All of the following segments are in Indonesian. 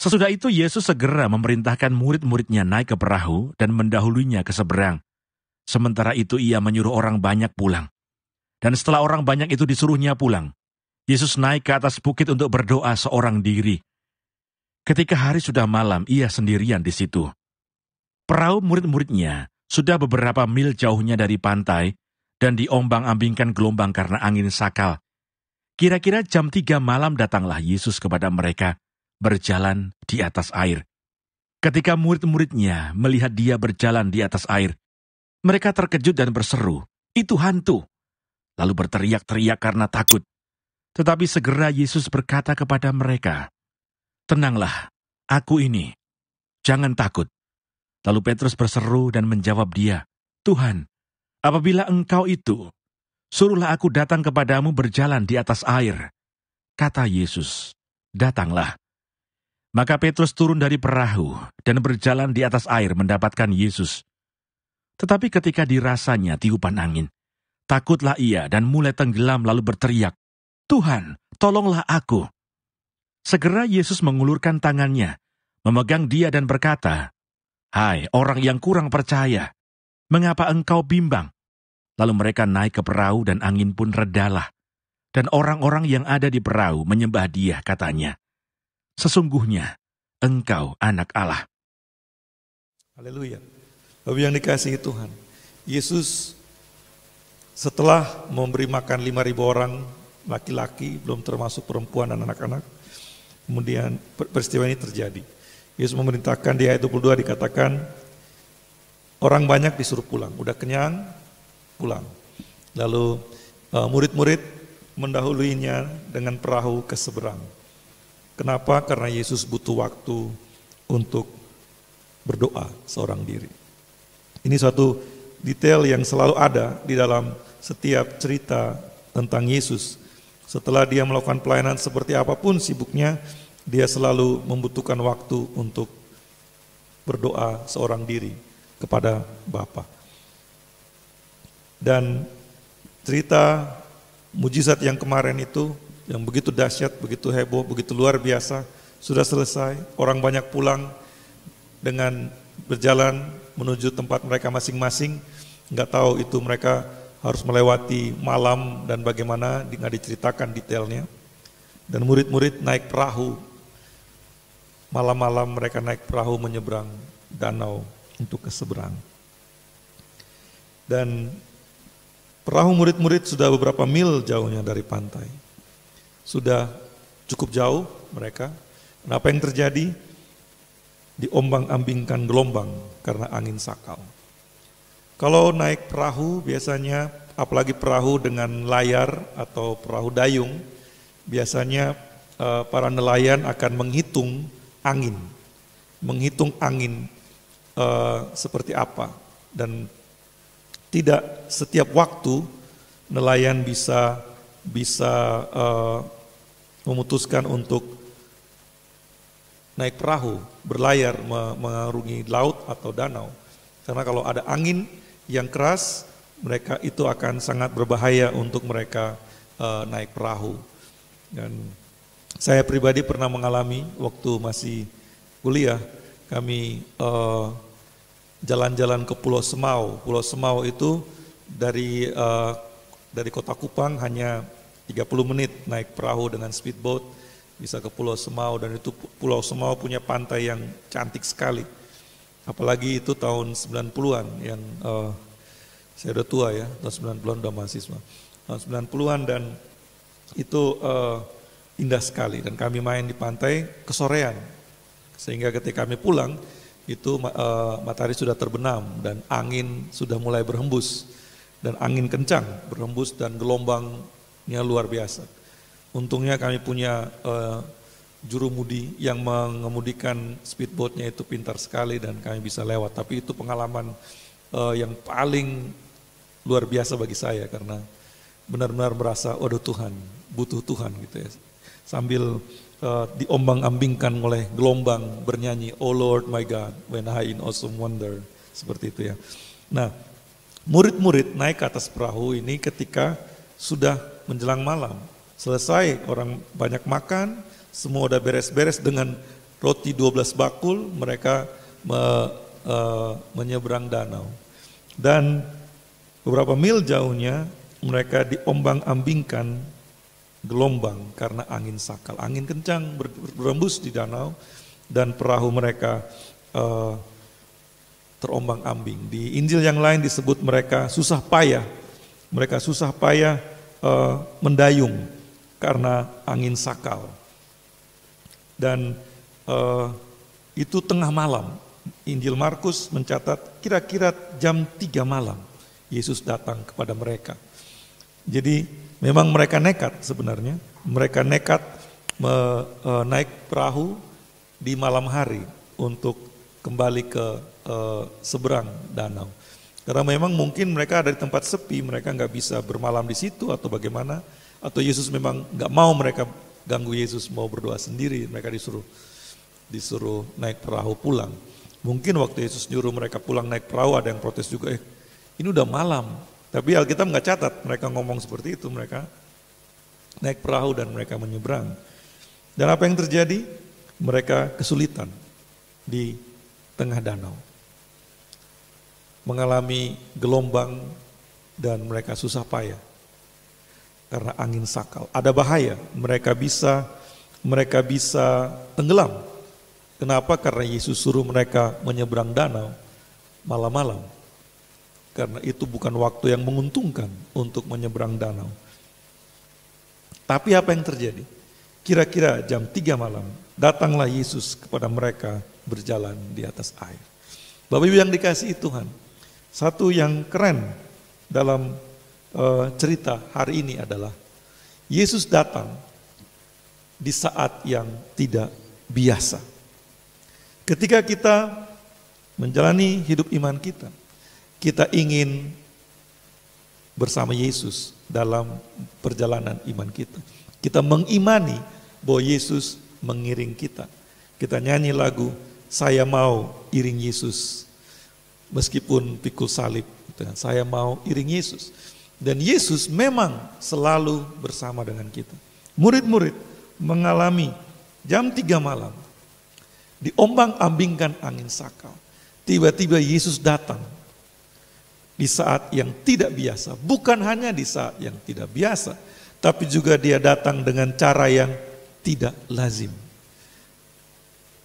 Sesudah itu Yesus segera memerintahkan murid-muridnya naik ke perahu dan mendahulunya ke seberang. Sementara itu ia menyuruh orang banyak pulang. Dan setelah orang banyak itu disuruhnya pulang, Yesus naik ke atas bukit untuk berdoa seorang diri. Ketika hari sudah malam, ia sendirian di situ. Perahu murid-muridnya sudah beberapa mil jauhnya dari pantai dan diombang-ambingkan gelombang karena angin sakal. Kira-kira jam 3 malam datanglah Yesus kepada mereka, berjalan di atas air. Ketika murid-muridnya melihat dia berjalan di atas air, mereka terkejut dan berseru, "Itu hantu!" Lalu berteriak-teriak karena takut. Tetapi segera Yesus berkata kepada mereka, "Tenanglah, aku ini. Jangan takut." Lalu Petrus berseru dan menjawab dia, "Tuhan, apabila Engkau itu, suruhlah aku datang kepadamu berjalan di atas air." Kata Yesus, "Datanglah." Maka Petrus turun dari perahu dan berjalan di atas air mendapatkan Yesus. Tetapi ketika dirasanya tiupan angin, takutlah ia dan mulai tenggelam lalu berteriak, "Tuhan, tolonglah aku." Segera Yesus mengulurkan tangannya, memegang dia dan berkata, "Hai orang yang kurang percaya, mengapa engkau bimbang?" Lalu mereka naik ke perahu dan angin pun redalah. Dan orang-orang yang ada di perahu menyembah dia, katanya, "Sesungguhnya engkau anak Allah." Haleluya. Bapak yang dikasihi Tuhan, Yesus setelah memberi makan 5.000 orang laki-laki, belum termasuk perempuan dan anak-anak, kemudian peristiwa ini terjadi. Yesus memerintahkan di ayat 22 dikatakan, orang banyak disuruh pulang, udah kenyang, pulang. Lalu murid-murid mendahuluinya dengan perahu ke seberang. Kenapa? Karena Yesus butuh waktu untuk berdoa seorang diri. Ini suatu detail yang selalu ada di dalam setiap cerita tentang Yesus. Setelah dia melakukan pelayanan seperti apapun sibuknya, dia selalu membutuhkan waktu untuk berdoa seorang diri kepada Bapa. Dan cerita mujizat yang kemarin itu, yang begitu dahsyat, begitu heboh, begitu luar biasa, sudah selesai. Orang banyak pulang dengan berjalan menuju tempat mereka masing-masing. Nggak tahu itu mereka harus melewati malam dan bagaimana, nggak diceritakan detailnya. Dan murid-murid naik perahu. Malam-malam mereka naik perahu menyeberang danau untuk ke seberang. Dan perahu murid-murid sudah beberapa mil jauhnya dari pantai. Sudah cukup jauh mereka. Dan apa yang terjadi? Diombang-ambingkan gelombang karena angin sakal. Kalau naik perahu biasanya, apalagi perahu dengan layar atau perahu dayung, biasanya para nelayan akan menghitung angin seperti apa, dan tidak setiap waktu nelayan bisa memutuskan untuk naik perahu, berlayar mengarungi laut atau danau. Karena kalau ada angin yang keras, mereka itu akan sangat berbahaya untuk mereka naik perahu. Dan saya pribadi pernah mengalami waktu masih kuliah, kami jalan-jalan ke Pulau Semau. Pulau Semau itu dari Kota Kupang hanya 30 menit naik perahu dengan speedboat, bisa ke Pulau Semau, dan itu Pulau Semau punya pantai yang cantik sekali. Apalagi itu tahun 90-an yang saya udah tua ya, tahun 90-an udah mahasiswa. Tahun 90-an dan itu indah sekali, dan kami main di pantai kesorean. Sehingga ketika kami pulang itu matahari sudah terbenam dan angin sudah mulai berhembus, dan angin kencang berhembus dan gelombangnya luar biasa. Untungnya kami punya jurumudi yang mengemudikan speedboatnya itu pintar sekali dan kami bisa lewat. Tapi itu pengalaman yang paling luar biasa bagi saya, karena benar-benar merasa, waduh Tuhan, butuh Tuhan gitu ya. Sambil diombang-ambingkan oleh gelombang bernyanyi, "Oh Lord my God, when I in awesome wonder." Seperti itu ya. Nah, murid-murid naik ke atas perahu ini ketika sudah menjelang malam. Selesai, orang banyak makan, semua udah beres-beres dengan roti 12 bakul, mereka menyeberang danau. Dan beberapa mil jauhnya mereka diombang-ambingkan gelombang karena angin sakal. Angin kencang berembus di danau dan perahu mereka terombang-ambing. Di Injil yang lain disebut mereka susah payah. Mereka susah payah mendayung karena angin sakal. Dan itu tengah malam. Injil Markus mencatat kira-kira jam 3 malam Yesus datang kepada mereka. Jadi memang mereka nekat sebenarnya. Mereka nekat naik perahu di malam hari untuk kembali ke seberang danau. Karena memang mungkin mereka ada di tempat sepi, mereka nggak bisa bermalam di situ atau bagaimana. Atau Yesus memang nggak mau mereka ganggu Yesus, mau berdoa sendiri, mereka disuruh naik perahu pulang. Mungkin waktu Yesus nyuruh mereka pulang naik perahu ada yang protes juga, ini udah malam. Tapi Alkitab nggak catat mereka ngomong seperti itu, mereka naik perahu dan mereka menyeberang. Dan apa yang terjadi? Mereka kesulitan di tengah danau. Mengalami gelombang dan mereka susah payah karena angin sakal. Ada bahaya, mereka bisa tenggelam. Kenapa? Karena Yesus suruh mereka menyeberang danau malam-malam. Karena itu bukan waktu yang menguntungkan untuk menyeberang danau. Tapi apa yang terjadi? Kira-kira jam 3 malam, datanglah Yesus kepada mereka berjalan di atas air. Bapak Ibu yang dikasihi Tuhan, satu yang keren dalam cerita hari ini adalah Yesus datang di saat yang tidak biasa. Ketika kita menjalani hidup iman kita, kita ingin bersama Yesus dalam perjalanan iman kita. Kita mengimani bahwa Yesus mengiring kita. Kita nyanyi lagu, saya mau iring Yesus. Meskipun pikul salib, saya mau iring Yesus. Dan Yesus memang selalu bersama dengan kita. Murid-murid mengalami jam 3 malam, diombang-ambingkan angin sakal. Tiba-tiba Yesus datang di saat yang tidak biasa. Bukan hanya di saat yang tidak biasa, tapi juga dia datang dengan cara yang tidak lazim.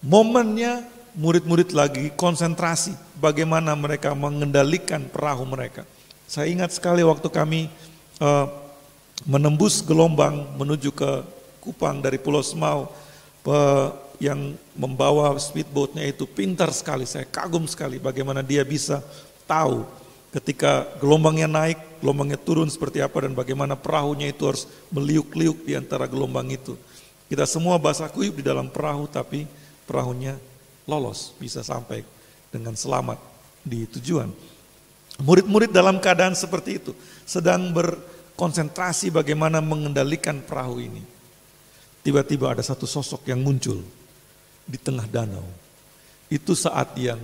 Momennya murid-murid lagi konsentrasi bagaimana mereka mengendalikan perahu mereka. Saya ingat sekali waktu kami menembus gelombang menuju ke Kupang dari Pulau Semau, yang membawa speedboatnya itu pintar sekali. Saya kagum sekali bagaimana dia bisa tahu ketika gelombangnya naik, gelombangnya turun seperti apa, dan bagaimana perahunya itu harus meliuk-liuk di antara gelombang itu. Kita semua basah kuyup di dalam perahu, tapi perahunya lolos, bisa sampai dengan selamat di tujuan. Murid-murid dalam keadaan seperti itu sedang berkonsentrasi bagaimana mengendalikan perahu ini. Tiba-tiba ada satu sosok yang muncul di tengah danau. Itu saat yang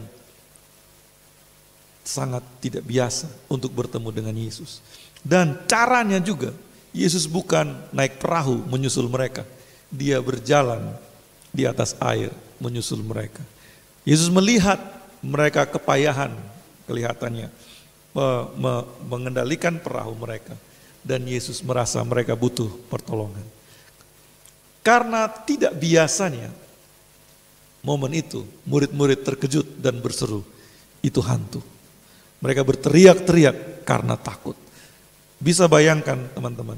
sangat tidak biasa untuk bertemu dengan Yesus. Dan caranya juga, Yesus bukan naik perahu menyusul mereka. Dia berjalan di atas air menyusul mereka. Yesus melihat mereka kepayahan kelihatannya mengendalikan perahu mereka. Dan Yesus merasa mereka butuh pertolongan. Karena tidak biasanya momen itu, murid-murid terkejut dan berseru, itu hantu. Mereka berteriak-teriak karena takut. Bisa bayangkan teman-teman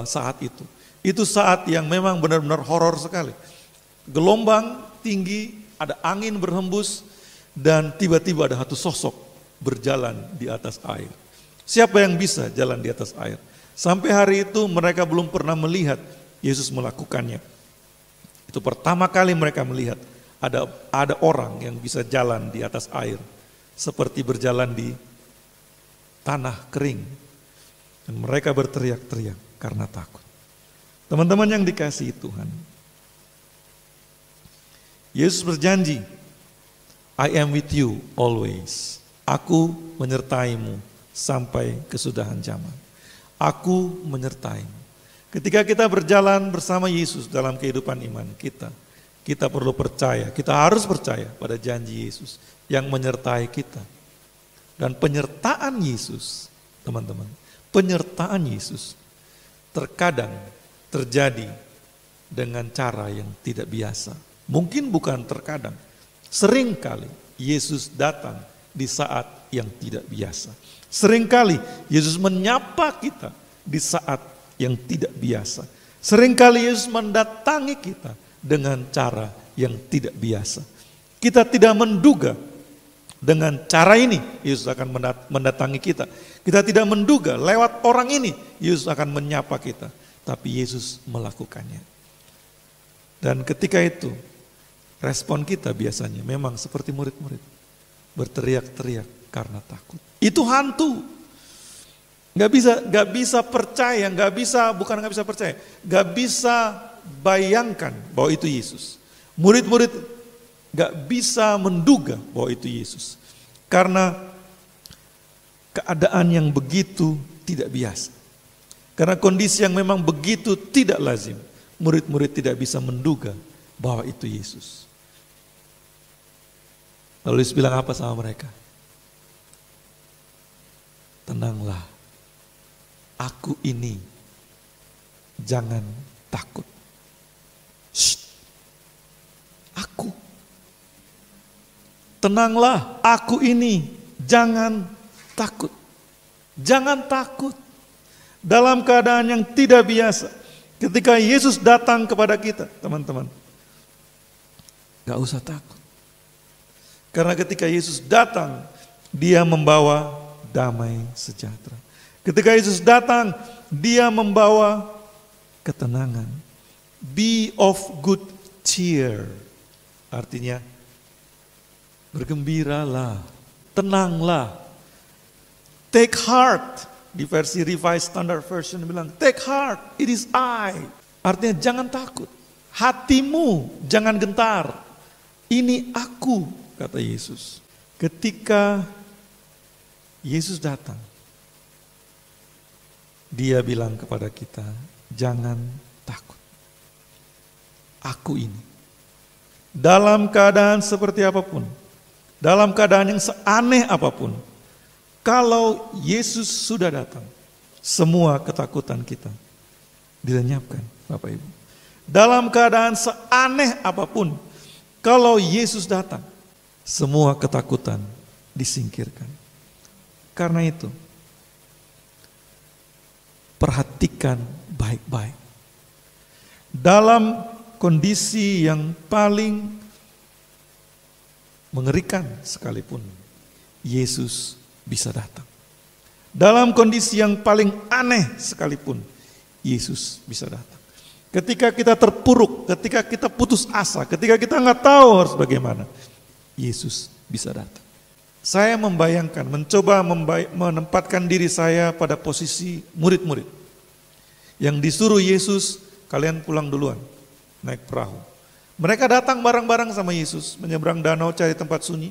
saat itu. Itu saat yang memang benar-benar horor sekali. Gelombang tinggi, ada angin berhembus, dan tiba-tiba ada satu sosok berjalan di atas air. Siapa yang bisa jalan di atas air? Sampai hari itu mereka belum pernah melihat Yesus melakukannya. Itu pertama kali mereka melihat ada orang yang bisa jalan di atas air seperti berjalan di tanah kering. Dan mereka berteriak-teriak karena takut. Teman-teman yang dikasihi Tuhan, Yesus berjanji, I am with you always. Aku menyertaimu sampai kesudahan zaman. Aku menyertaimu. Ketika kita berjalan bersama Yesus dalam kehidupan iman kita, Kita perlu percaya, kita harus percaya pada janji Yesus yang menyertai kita. Dan penyertaan Yesus, teman-teman, penyertaan Yesus terkadang terjadi dengan cara yang tidak biasa. Mungkin bukan terkadang, seringkali Yesus datang di saat yang tidak biasa. Seringkali Yesus menyapa kita di saat yang tidak biasa. Seringkali Yesus mendatangi kita dengan cara yang tidak biasa. Kita tidak menduga dengan cara ini Yesus akan mendatangi kita. Kita tidak menduga lewat orang ini Yesus akan menyapa kita. Tapi Yesus melakukannya. Dan ketika itu respon kita biasanya memang seperti murid-murid. Berteriak-teriak karena takut. Itu hantu. Gak bisa percaya, gak bisa bayangkan bahwa itu Yesus. Murid-murid gak bisa menduga bahwa itu Yesus. Karena keadaan yang begitu tidak biasa. Karena kondisi yang memang begitu tidak lazim. Murid-murid tidak bisa menduga bahwa itu Yesus. Lalu Yesus bilang apa sama mereka? Tenanglah, aku ini, jangan takut. Aku. Tenanglah, aku ini, jangan takut. Jangan takut. Dalam keadaan yang tidak biasa, ketika Yesus datang kepada kita, teman-teman, gak usah takut. Karena ketika Yesus datang, Dia membawa damai sejahtera. Ketika Yesus datang, Dia membawa ketenangan. Be of good cheer. Artinya, bergembiralah, tenanglah. Take heart. Di versi Revised Standard Version bilang, take heart, it is I. Artinya jangan takut. Hatimu jangan gentar. Ini aku, kata Yesus. Ketika Yesus datang, Dia bilang kepada kita, jangan takut. Aku ini. Dalam keadaan seperti apapun, dalam keadaan yang seaneh apapun, kalau Yesus sudah datang, semua ketakutan kita dilenyapkan, Bapak Ibu. Dalam keadaan seaneh apapun, kalau Yesus datang, semua ketakutan disingkirkan. Karena itu, perhatikan baik-baik. Dalam kondisi yang paling mengerikan sekalipun, Yesus bisa datang. Dalam kondisi yang paling aneh sekalipun, Yesus bisa datang. Ketika kita terpuruk, ketika kita putus asa, ketika kita nggak tahu harus bagaimana, Yesus bisa datang. Saya membayangkan, mencoba menempatkan diri saya pada posisi murid-murid yang disuruh Yesus, kalian pulang duluan, naik perahu. Mereka datang bareng-bareng sama Yesus, menyeberang danau cari tempat sunyi.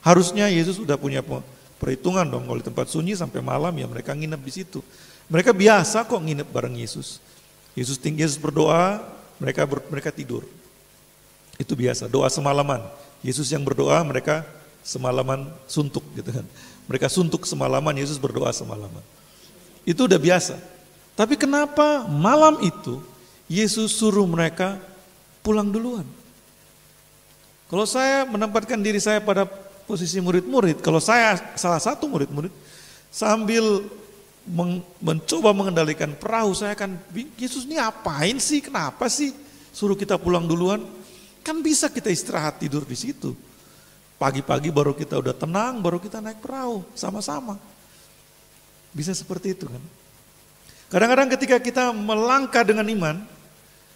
Harusnya Yesus sudah punya perhitungan dong, kalau di tempat sunyi sampai malam ya mereka nginep di situ. Mereka biasa kok nginep bareng Yesus. Yesus berdoa, mereka tidur. Itu biasa, doa semalaman. Yesus yang berdoa, mereka semalaman suntuk gitu kan. Mereka suntuk semalaman, Yesus berdoa semalaman. Itu udah biasa. Tapi kenapa malam itu Yesus suruh mereka pulang duluan? Kalau saya menempatkan diri saya pada posisi murid-murid, kalau saya salah satu murid-murid, sambil mencoba mengendalikan perahu, saya akan, Yesus ini apain sih, kenapa sih suruh kita pulang duluan? Kan bisa kita istirahat tidur di situ. Pagi-pagi baru kita udah tenang, baru kita naik perahu sama-sama. Bisa seperti itu kan. Kadang-kadang ketika kita melangkah dengan iman,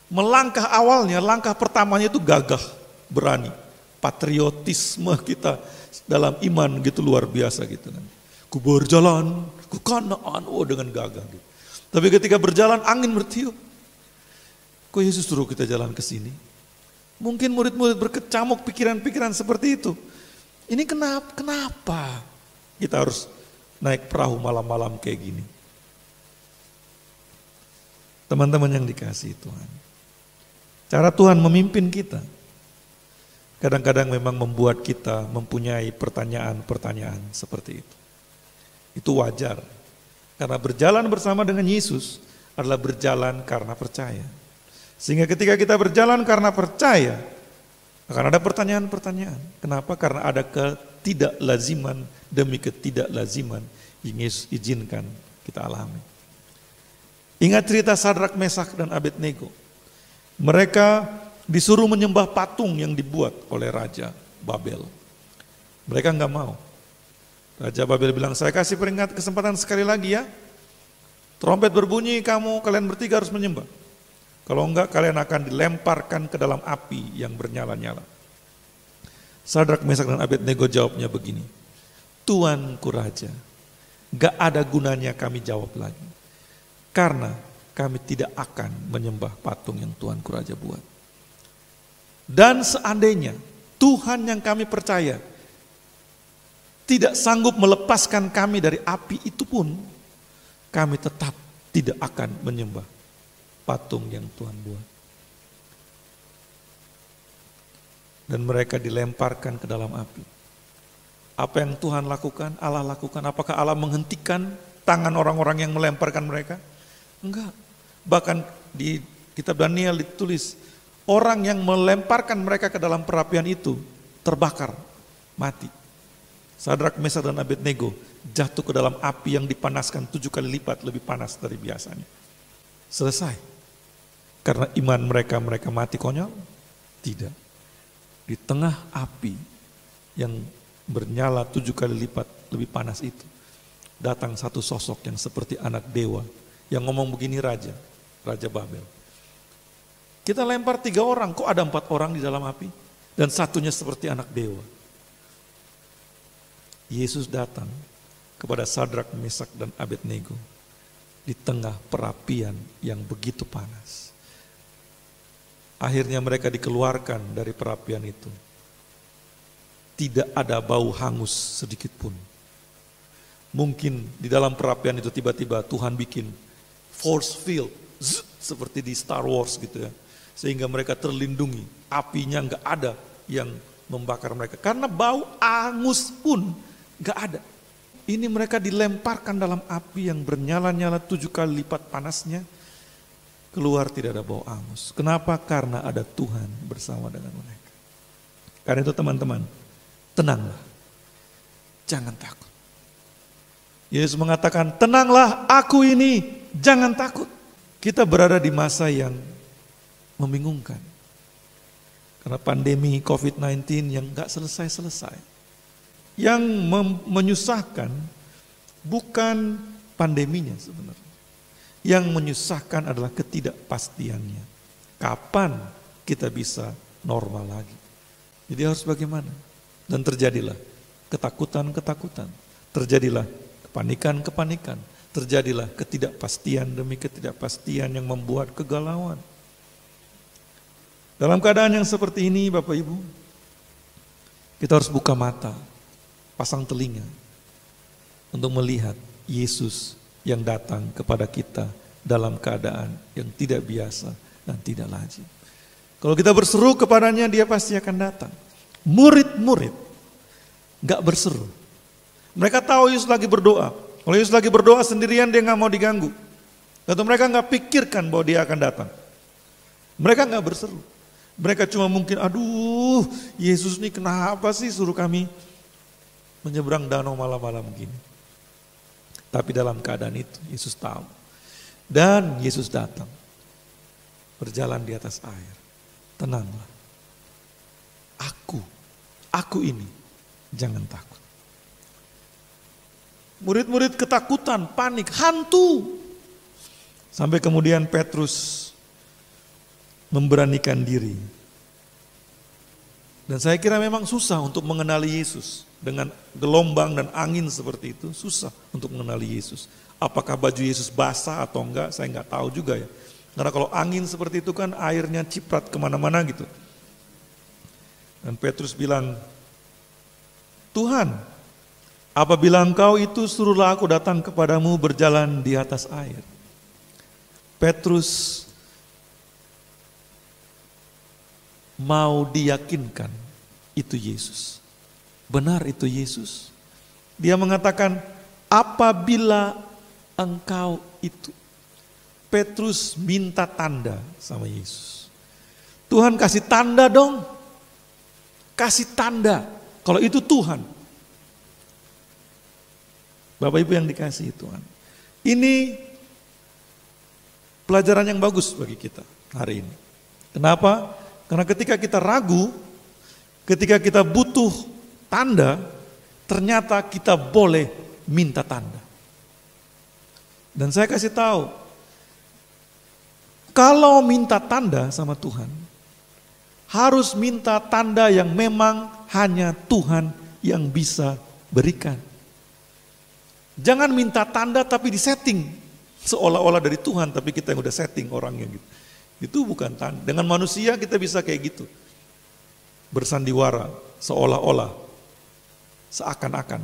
melangkah awalnya, langkah pertamanya itu gagah, berani. Patriotisme kita dalam iman gitu luar biasa gitu kan. Ku berjalan ke Kanaan, dengan gagah gitu. Tapi ketika berjalan angin bertiup. Kok Yesus suruh kita jalan ke sini? Mungkin murid-murid berkecamuk pikiran-pikiran seperti itu. Ini kenapa kita harus naik perahu malam-malam kayak gini? Teman-teman yang dikasihi Tuhan. Cara Tuhan memimpin kita kadang-kadang memang membuat kita mempunyai pertanyaan-pertanyaan seperti itu. Itu wajar. Karena berjalan bersama dengan Yesus adalah berjalan karena percaya. Sehingga ketika kita berjalan karena percaya, akan ada pertanyaan-pertanyaan. Kenapa? Karena ada ketidaklaziman demi ketidaklaziman yang Yesus izinkan kita alami. Ingat cerita Sadrak, Mesak, dan Abednego. Mereka disuruh menyembah patung yang dibuat oleh Raja Babel. Mereka enggak mau. Raja Babel bilang, saya kasih kesempatan sekali lagi ya. Trompet berbunyi, kalian bertiga harus menyembah. Kalau enggak, kalian akan dilemparkan ke dalam api yang bernyala-nyala. Sadrak, Mesak, dan Abednego jawabnya begini, Tuanku Raja, enggak ada gunanya kami jawab lagi. Karena kami tidak akan menyembah patung yang Tuanku Raja buat. Dan seandainya Tuhan yang kami percaya tidak sanggup melepaskan kami dari api itu pun, kami tetap tidak akan menyembah patung yang Tuhan buat. Dan mereka dilemparkan ke dalam api. Apa yang Tuhan lakukan, Allah lakukan. Apakah Allah menghentikan tangan orang-orang yang melemparkan mereka? Enggak. Bahkan di kitab Daniel ditulis, orang yang melemparkan mereka ke dalam perapian itu terbakar, mati. Sadrak, Mesak, dan Abednego jatuh ke dalam api yang dipanaskan 7 kali lipat lebih panas dari biasanya. Selesai. Karena iman mereka mati konyol? Tidak. Di tengah api yang bernyala 7 kali lipat lebih panas itu, datang satu sosok yang seperti anak dewa, yang ngomong begini, Raja Babel. Kita lempar 3 orang, kok ada 4 orang di dalam api? Dan satunya seperti anak dewa. Yesus datang kepada Sadrak, Mesak, dan Abednego di tengah perapian yang begitu panas. Akhirnya mereka dikeluarkan dari perapian itu. Tidak ada bau hangus sedikit pun. Mungkin di dalam perapian itu tiba-tiba Tuhan bikin force field, seperti di Star Wars gitu ya. Sehingga mereka terlindungi, apinya enggak ada yang membakar mereka. Karena bau angus pun enggak ada. Ini mereka dilemparkan dalam api yang bernyala-nyala 7 kali lipat panasnya. Keluar tidak ada bau angus. Kenapa? Karena ada Tuhan bersama dengan mereka. Karena itu teman-teman, tenanglah. Jangan takut. Yesus mengatakan, tenanglah, aku ini, jangan takut. Kita berada di masa yang membingungkan. Karena pandemi COVID-19 yang gak selesai-selesai. Yang menyusahkan bukan pandeminya sebenarnya. Yang menyusahkan adalah ketidakpastiannya. Kapan kita bisa normal lagi? Jadi harus bagaimana? Dan terjadilah ketakutan-ketakutan. Terjadilah kepanikan-kepanikan. Terjadilah ketidakpastian demi ketidakpastian yang membuat kegalauan. Dalam keadaan yang seperti ini, Bapak Ibu, kita harus buka mata, pasang telinga untuk melihat Yesus yang datang kepada kita dalam keadaan yang tidak biasa dan tidak lazim. Kalau kita berseru kepadanya, dia pasti akan datang. Murid-murid gak berseru. Mereka tahu Yesus lagi berdoa. Kalau Yesus lagi berdoa sendirian, dia gak mau diganggu. Atau mereka gak pikirkan bahwa dia akan datang. Mereka gak berseru. Mereka cuma mungkin, aduh Yesus ini kenapa sih suruh kami menyeberang danau malam-malam begini. Tapi dalam keadaan itu Yesus tahu. Dan Yesus datang. Berjalan di atas air. Tenanglah. Aku ini, jangan takut. Murid-murid ketakutan, panik, hantu. Sampai kemudian Petrus memberanikan diri. Dan saya kira memang susah untuk mengenali Yesus. Dengan gelombang dan angin seperti itu, susah untuk mengenali Yesus. Apakah baju Yesus basah atau enggak, saya enggak tahu juga ya. Karena kalau angin seperti itu kan airnya ciprat kemana-mana gitu. Dan Petrus bilang, Tuhan, apabila Engkau itu suruhlah aku datang kepadamu berjalan di atas air. Petrus mau diyakinkan itu Yesus. Benar itu Yesus. Dia mengatakan, apabila engkau itu. Petrus minta tanda sama Yesus. Tuhan kasih tanda dong. Kasih tanda. Kalau itu Tuhan. Bapak Ibu yang dikasihi Tuhan. Ini pelajaran yang bagus bagi kita hari ini. Kenapa? Karena ketika kita ragu, ketika kita butuh tanda, ternyata kita boleh minta tanda. Dan saya kasih tahu, kalau minta tanda sama Tuhan, harus minta tanda yang memang hanya Tuhan yang bisa berikan. Jangan minta tanda tapi disetting, seolah-olah dari Tuhan tapi kita yang udah setting orangnya gitu. Itu bukan tanda. Dengan manusia kita bisa kayak gitu. Bersandiwara, seolah-olah, seakan-akan.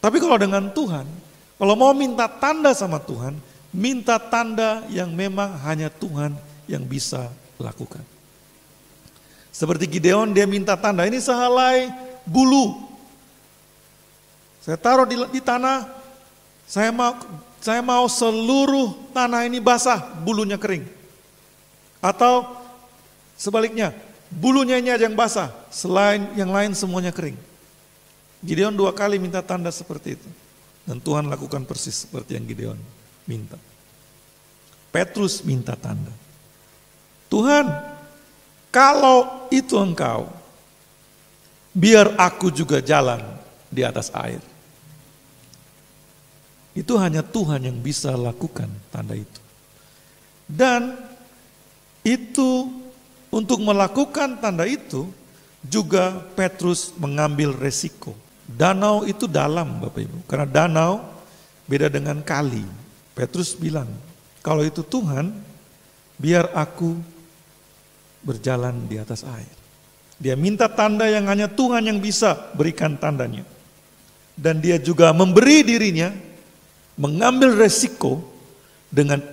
Tapi kalau dengan Tuhan, kalau mau minta tanda sama Tuhan, minta tanda yang memang hanya Tuhan yang bisa lakukan. Seperti Gideon, dia minta tanda, ini sehelai bulu. Saya taruh di tanah, saya mau seluruh tanah ini basah, bulunya kering. Atau sebaliknya, bulunya ini aja yang basah, selain yang lain semuanya kering. Gideon 2 kali minta tanda seperti itu. Dan Tuhan lakukan persis seperti yang Gideon minta. Petrus minta tanda. Tuhan, kalau itu engkau, biar aku juga jalan di atas air. Itu hanya Tuhan yang bisa lakukan tanda itu. Dan itu untuk melakukan tanda itu juga Petrus mengambil resiko. Danau itu dalam Bapak Ibu, karena danau beda dengan kali. Petrus bilang, kalau itu Tuhan, biar aku berjalan di atas air. Dia minta tanda yang hanya Tuhan yang bisa berikan tandanya. Dan dia juga memberi dirinya, mengambil resiko dengan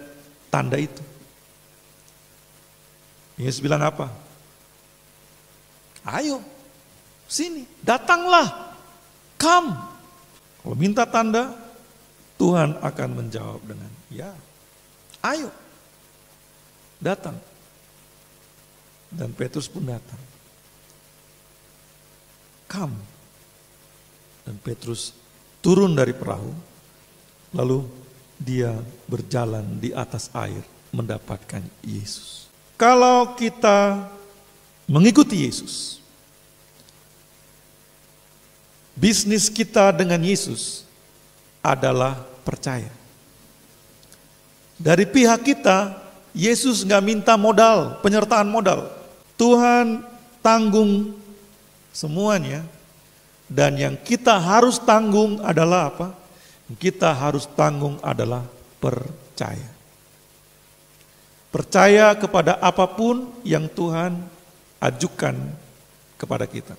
tanda itu. Yesus bilang apa? Ayo, sini, datanglah. Come. Kalau minta tanda, Tuhan akan menjawab dengan ya. Ayo. Datang. Dan Petrus pun datang. Come. Dan Petrus turun dari perahu, lalu dia berjalan di atas air mendapatkan Yesus. Kalau kita mengikuti Yesus, bisnis kita dengan Yesus adalah percaya. Dari pihak kita, Yesus gak minta modal, penyertaan modal. Tuhan tanggung semuanya. Dan yang kita harus tanggung adalah apa? Kita harus tanggung adalah percaya. Percaya kepada apapun yang Tuhan ajukan kepada kita.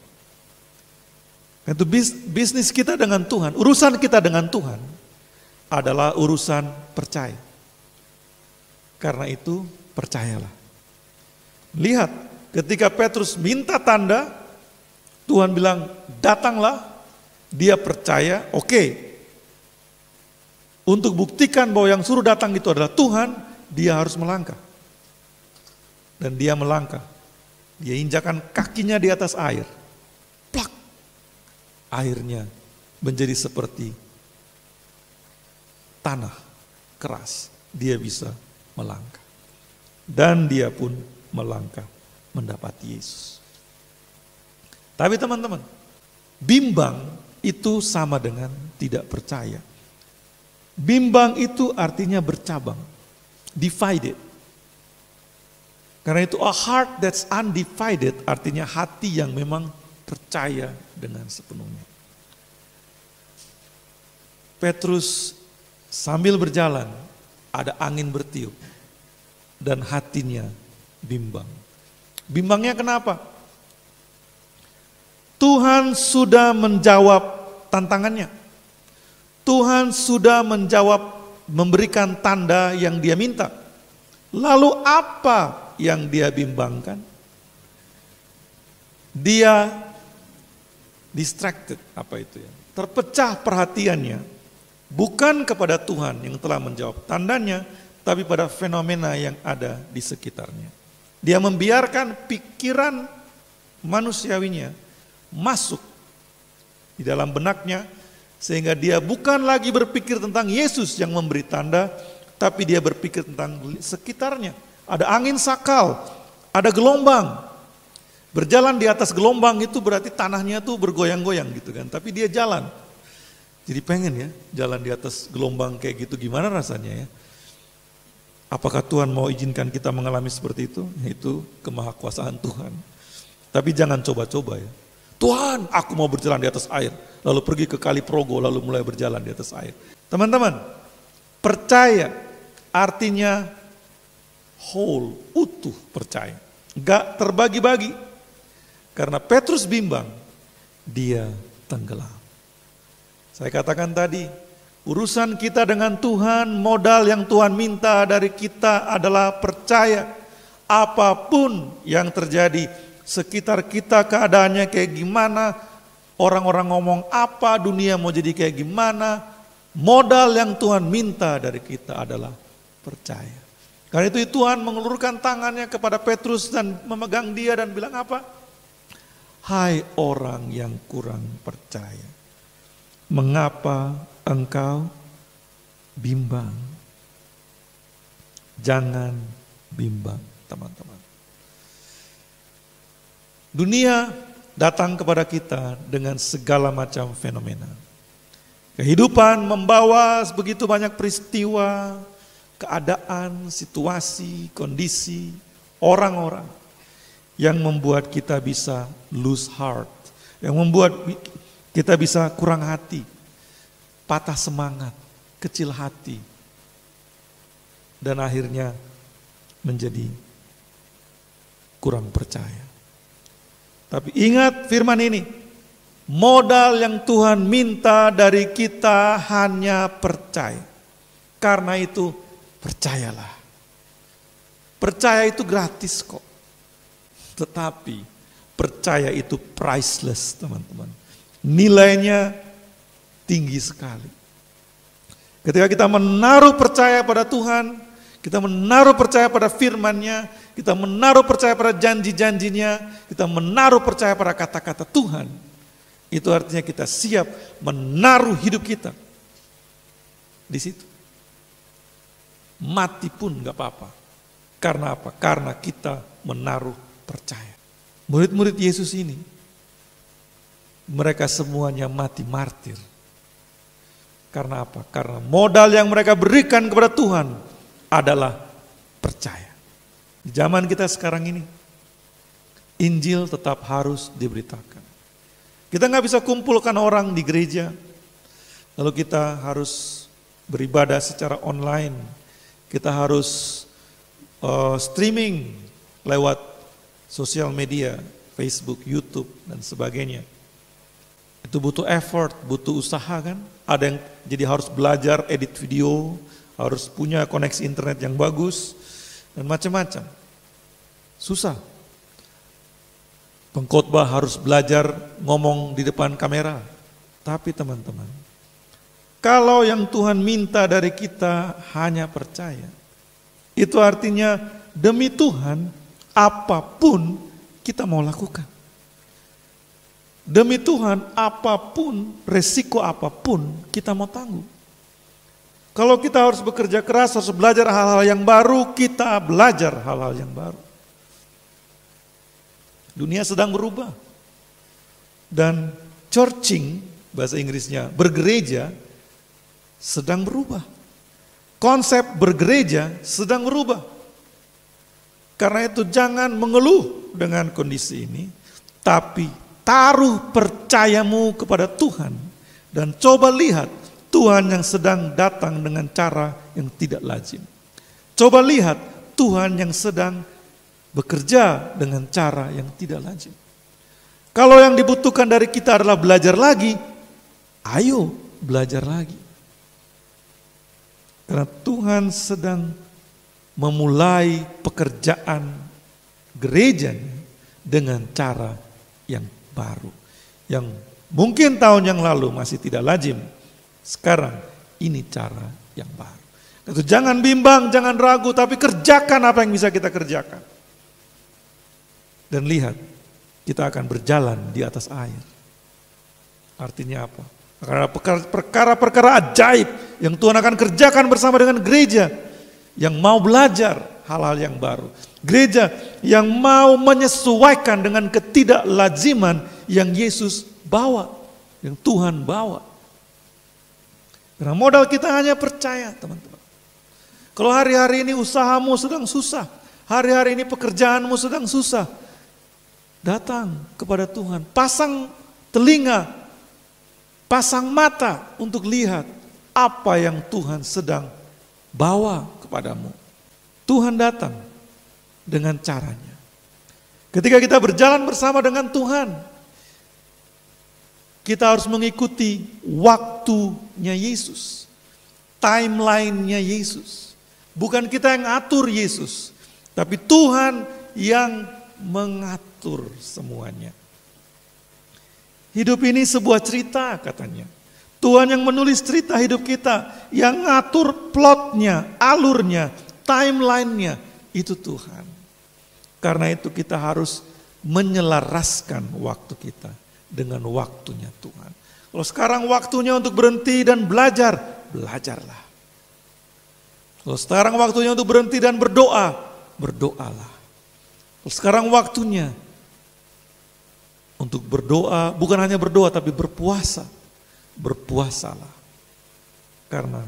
Itu bisnis kita dengan Tuhan, urusan kita dengan Tuhan adalah urusan percaya. Karena itu percayalah. Lihat, ketika Petrus minta tanda, Tuhan bilang datanglah, dia percaya, oke. Untuk buktikan bahwa yang suruh datang itu adalah Tuhan, dia harus melangkah. Dan dia melangkah. Dia injakan kakinya di atas air. Plak. Airnya menjadi seperti tanah keras. Dia bisa melangkah. Dan dia pun melangkah mendapat Yesus. Tapi teman-teman, bimbang itu sama dengan tidak percaya. Bimbang itu artinya bercabang, divided. Karena itu a heart that's undivided artinya hati yang memang percaya dengan sepenuhnya. Petrus sambil berjalan, ada angin bertiup dan hatinya bimbang. Bimbangnya kenapa? Tuhan sudah menjawab tantangannya. Tuhan sudah menjawab, memberikan tanda yang dia minta. Lalu apa yang dia bimbangkan? Dia distracted, apa itu ya? Terpecah perhatiannya, bukan kepada Tuhan yang telah menjawab tandanya, tapi pada fenomena yang ada di sekitarnya. Dia membiarkan pikiran manusiawinya masuk di dalam benaknya, sehingga dia bukan lagi berpikir tentang Yesus yang memberi tanda, tapi dia berpikir tentang sekitarnya. Ada angin sakal, ada gelombang. Berjalan di atas gelombang itu berarti tanahnya tuh bergoyang-goyang gitu kan. Tapi dia jalan. Jadi pengen ya jalan di atas gelombang kayak gitu, gimana rasanya ya. Apakah Tuhan mau izinkan kita mengalami seperti itu? Itu kemahakuasaan Tuhan. Tapi jangan coba-coba ya. Tuhan, aku mau berjalan di atas air. Lalu pergi ke Kali Progo, lalu mulai berjalan di atas air. Teman-teman, percaya artinya whole, utuh percaya. Gak terbagi-bagi. Karena Petrus bimbang, dia tenggelam. Saya katakan tadi, urusan kita dengan Tuhan, modal yang Tuhan minta dari kita adalah percaya. Apapun yang terjadi, sekitar kita keadaannya kayak gimana, orang-orang ngomong apa, dunia mau jadi kayak gimana, modal yang Tuhan minta dari kita adalah percaya. Karena itu Tuhan mengulurkan tangannya kepada Petrus dan memegang dia dan bilang apa? Hai orang yang kurang percaya, mengapa engkau bimbang? Jangan bimbang, teman-teman. Dunia datang kepada kita dengan segala macam fenomena. Kehidupan membawa begitu banyak peristiwa, keadaan, situasi, kondisi, orang-orang yang membuat kita bisa lose heart, yang membuat kita bisa kurang hati, patah semangat, kecil hati, dan akhirnya menjadi kurang percaya. Tapi ingat firman ini, modal yang Tuhan minta dari kita hanya percaya. Karena itu percayalah. Percaya itu gratis kok. Tetapi percaya itu priceless, teman-teman. Nilainya tinggi sekali. Ketika kita menaruh percaya pada Tuhan, kita menaruh percaya pada firman-Nya, kita menaruh percaya pada janji-janjinya, kita menaruh percaya pada kata-kata Tuhan, itu artinya kita siap menaruh hidup kita di situ. Mati pun gak apa-apa. Karena apa? Karena kita menaruh percaya. Murid-murid Yesus ini, mereka semuanya mati martir. Karena apa? Karena modal yang mereka berikan kepada Tuhan adalah percaya. Di zaman kita sekarang ini, Injil tetap harus diberitakan. Kita nggak bisa kumpulkan orang di gereja, lalu kita harus beribadah secara online. Kita harus streaming lewat sosial media, Facebook, YouTube, dan sebagainya. Itu butuh effort, butuh usaha kan. Ada yang jadi harus belajar edit video, harus punya koneksi internet yang bagus, dan macam-macam. Susah. Pengkhotbah harus belajar ngomong di depan kamera. Tapi teman-teman, kalau yang Tuhan minta dari kita hanya percaya, itu artinya demi Tuhan apapun kita mau lakukan. Demi Tuhan apapun, resiko apapun kita mau tanggung. Kalau kita harus bekerja keras, harus belajar hal-hal yang baru, kita belajar hal-hal yang baru. Dunia sedang berubah. Dan churching, bahasa Inggrisnya, bergereja, sedang berubah. Konsep bergereja sedang berubah. Karena itu jangan mengeluh dengan kondisi ini, tapi taruh percayamu kepada Tuhan. Dan coba lihat Tuhan yang sedang datang dengan cara yang tidak lazim. Coba lihat Tuhan yang sedang bekerja dengan cara yang tidak lazim. Kalau yang dibutuhkan dari kita adalah belajar lagi, ayo belajar lagi. Karena Tuhan sedang memulai pekerjaan gerejanya dengan cara yang baru. Yang mungkin tahun yang lalu masih tidak lazim. Sekarang ini cara yang baru. Itu jangan bimbang, jangan ragu, tapi kerjakan apa yang bisa kita kerjakan. Dan lihat, kita akan berjalan di atas air. Artinya apa? Karena perkara-perkara ajaib yang Tuhan akan kerjakan bersama dengan gereja yang mau belajar hal-hal yang baru. Gereja yang mau menyesuaikan dengan ketidaklaziman yang Yesus bawa, yang Tuhan bawa. Karena modal kita hanya percaya, teman-teman. Kalau hari-hari ini usahamu sedang susah, hari-hari ini pekerjaanmu sedang susah, datang kepada Tuhan, pasang telinga, pasang mata untuk lihat apa yang Tuhan sedang bawa kepadamu. Tuhan datang dengan caranya. Ketika kita berjalan bersama dengan Tuhan, kita harus mengikuti waktunya Yesus, timeline-nya Yesus. Bukan kita yang atur Yesus, tapi Tuhan yang mengatur semuanya. Hidup ini sebuah cerita katanya. Tuhan yang menulis cerita hidup kita, yang ngatur plotnya, alurnya, timeline-nya, itu Tuhan. Karena itu kita harus menyelaraskan waktu kita dengan waktunya Tuhan. Kalau sekarang waktunya untuk berhenti dan belajar, belajarlah. Kalau sekarang waktunya untuk berhenti dan berdoa, berdoalah. Kalau sekarang waktunya untuk berdoa, bukan hanya berdoa tapi berpuasa, berpuasalah. Karena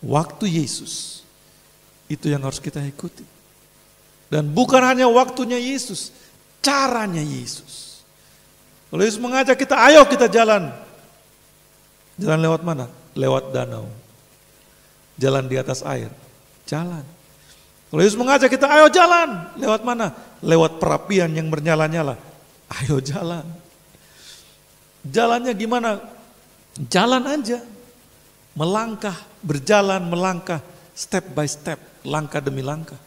waktu Yesus itu yang harus kita ikuti. Dan bukan hanya waktunya Yesus, caranya Yesus. Kalau Yesus mengajak kita, ayo kita jalan. Jalan lewat mana? Lewat danau. Jalan di atas air. Jalan. Kalau Yesus mengajak kita, ayo jalan. Lewat mana? Lewat perapian yang bernyala-nyala. Ayo jalan. Jalannya gimana? Jalan aja. Melangkah, berjalan, melangkah. Step by step, langkah demi langkah.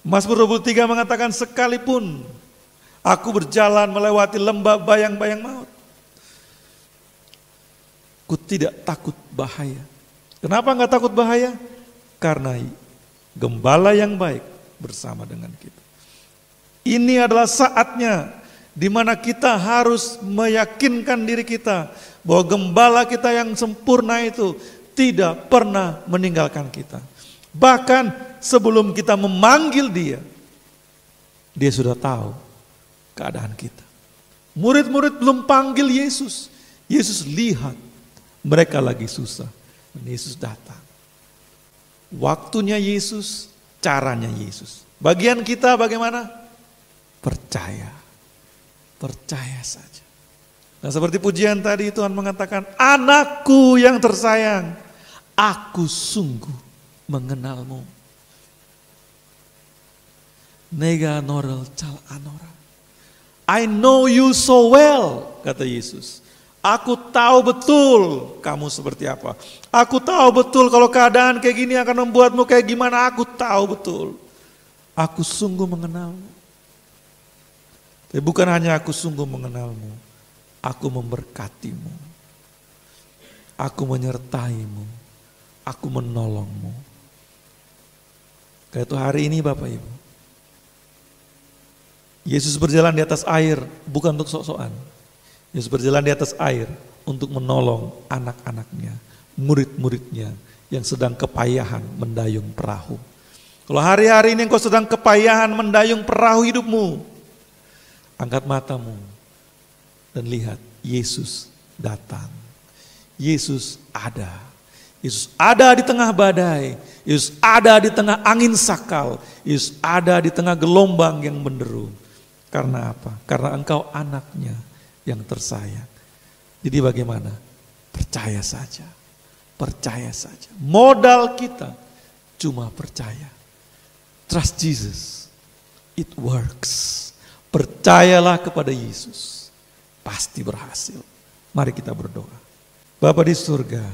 Mazmur 23 mengatakan, sekalipun aku berjalan melewati lembah bayang-bayang maut, ku tidak takut bahaya. Kenapa enggak takut bahaya? Karena gembala yang baik bersama dengan kita. Ini adalah saatnya di mana kita harus meyakinkan diri kita bahwa gembala kita yang sempurna itu tidak pernah meninggalkan kita. Bahkan sebelum kita memanggil dia, dia sudah tahu keadaan kita. Murid-murid belum panggil Yesus. Yesus lihat mereka lagi susah. Dan Yesus datang. Waktunya Yesus, caranya Yesus. Bagian kita bagaimana? Percaya. Percaya saja. Nah, seperti pujian tadi Tuhan mengatakan, anakku yang tersayang, aku sungguh mengenalmu. Nega norel cal anora. I know you so well, kata Yesus. Aku tahu betul kamu seperti apa. Aku tahu betul kalau keadaan kayak gini akan membuatmu kayak gimana. Aku tahu betul. Aku sungguh mengenalmu. Tapi bukan hanya aku sungguh mengenalmu. Aku memberkatimu. Aku menyertaimu. Aku menolongmu. Kayak itu hari ini Bapak Ibu. Yesus berjalan di atas air bukan untuk sok-sokan. Yesus berjalan di atas air untuk menolong anak-anaknya, murid-muridnya yang sedang kepayahan mendayung perahu. Kalau hari-hari ini engkau sedang kepayahan mendayung perahu hidupmu, angkat matamu dan lihat Yesus datang. Yesus ada. Yesus ada di tengah badai. Yesus ada di tengah angin sakal. Yesus ada di tengah gelombang yang menderu. Karena apa? Karena engkau anaknya yang tersayang. Jadi bagaimana? Percaya saja. Percaya saja. Modal kita cuma percaya. Trust Jesus. It works. Percayalah kepada Yesus. Pasti berhasil. Mari kita berdoa. Bapa di surga,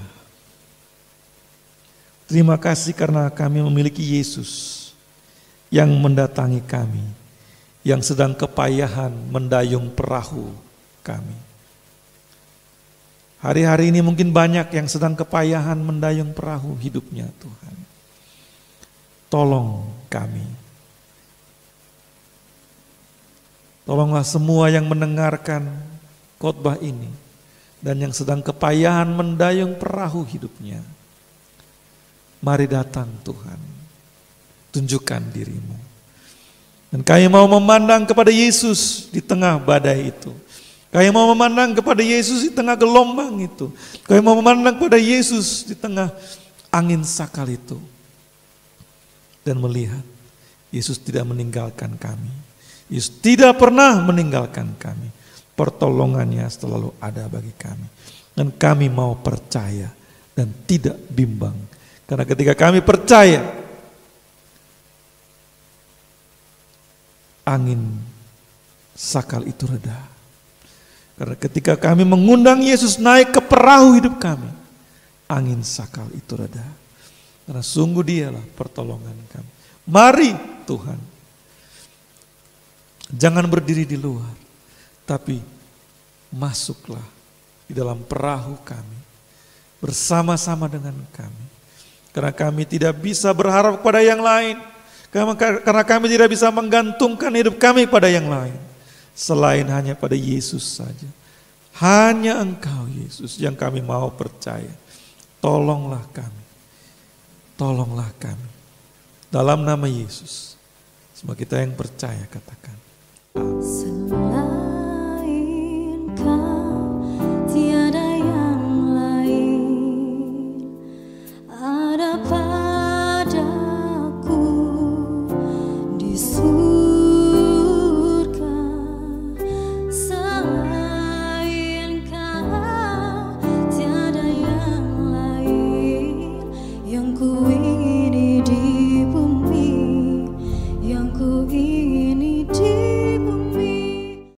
terima kasih karena kami memiliki Yesus yang mendatangi kami, yang sedang kepayahan mendayung perahu kami. Hari-hari ini mungkin banyak yang sedang kepayahan mendayung perahu hidupnya Tuhan. Tolong kami. Tolonglah semua yang mendengarkan khotbah ini dan yang sedang kepayahan mendayung perahu hidupnya. Mari datang Tuhan, tunjukkan dirimu. Dan kami mau memandang kepada Yesus di tengah badai itu. Kami mau memandang kepada Yesus di tengah gelombang itu. Kami mau memandang kepada Yesus di tengah angin sakal itu. Dan melihat Yesus tidak meninggalkan kami. Yesus tidak pernah meninggalkan kami. Pertolongannya selalu ada bagi kami. Dan kami mau percaya dan tidak bimbang. Karena ketika kami percaya, angin sakal itu reda. Karena ketika kami mengundang Yesus naik ke perahu hidup kami, angin sakal itu reda. Karena sungguh Dialah pertolongan kami. Mari Tuhan, jangan berdiri di luar, tapi masuklah di dalam perahu kami, bersama-sama dengan kami. Karena kami tidak bisa berharap kepada yang lain, karena kami tidak bisa menggantungkan hidup kami pada yang lain, selain hanya pada Yesus saja. Hanya Engkau Yesus yang kami mau percaya. Tolonglah kami. Tolonglah kami. Dalam nama Yesus. Semua kita yang percaya katakan. Amin.